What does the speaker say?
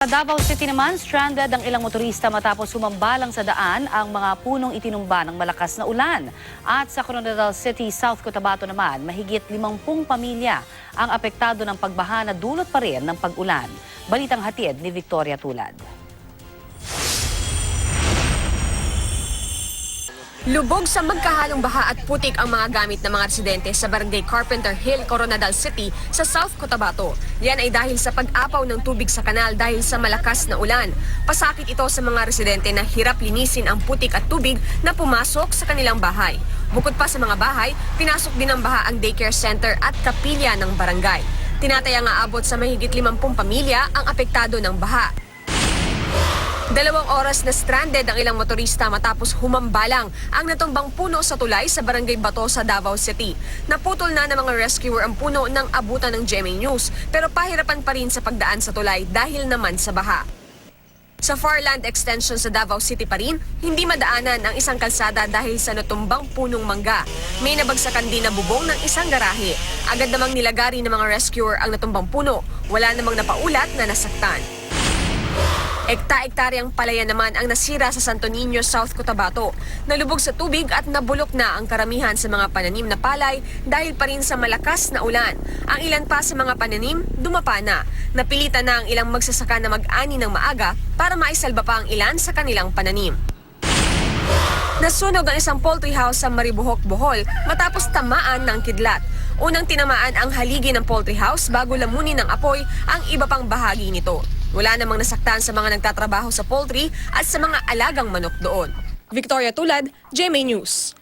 Sa Davao City naman, stranded ang ilang motorista matapos sumambalang sa daan ang mga punong itinumba ng malakas na ulan. At sa Coronadal City, South Cotabato naman, mahigit 50 pamilya ang apektado ng pagbaha na dulot pa rin ng pag-ulan. Balitang hatid ni Victoria Tulad. Lubog sa magkahalong baha at putik ang mga gamit ng mga residente sa Barangay Carpenter Hill, Coronadal City sa South Cotabato. Yan ay dahil sa pag-apaw ng tubig sa kanal dahil sa malakas na ulan. Pasakit ito sa mga residente na hirap linisin ang putik at tubig na pumasok sa kanilang bahay. Bukod pa sa mga bahay, pinasok din ng baha ang daycare center at kapilya ng barangay. Tinatayang aabot sa mahigit 50 pamilya ang apektado ng baha. 2 oras na stranded ang ilang motorista matapos humambalang ang natumbang puno sa tulay sa Barangay Bato sa Davao City. Naputol na ng mga rescuer ang puno ng abutan ng GMA News pero pahirapan pa rin sa pagdaan sa tulay dahil naman sa baha. Sa Farland Extension sa Davao City pa rin, hindi madaanan ang isang kalsada dahil sa natumbang punong mangga. May nabagsakan din na bubong ng isang garahe. Agad namang nilagari ng mga rescuer ang natumbang puno. Wala namang napaulat na nasaktan. Ekta-ektaryang palaya naman ang nasira sa Santo Niño, South Cotabato. Nalubog sa tubig at nabulok na ang karamihan sa mga pananim na palay dahil pa rin sa malakas na ulan. Ang ilan pa sa mga pananim, dumapa na. Napilitan na ang ilang magsasaka na mag-ani ng maaga para maisalba pa ang ilan sa kanilang pananim. Nasunog ang isang poultry house sa Maribojoc, Bohol matapos tamaan ng kidlat. Unang tinamaan ang haligi ng poultry house bago lamunin ng apoy ang iba pang bahagi nito. Wala namang nasaktan sa mga nagtatrabaho sa poultry at sa mga alagang manok doon. Victoria Tulad, GMA News.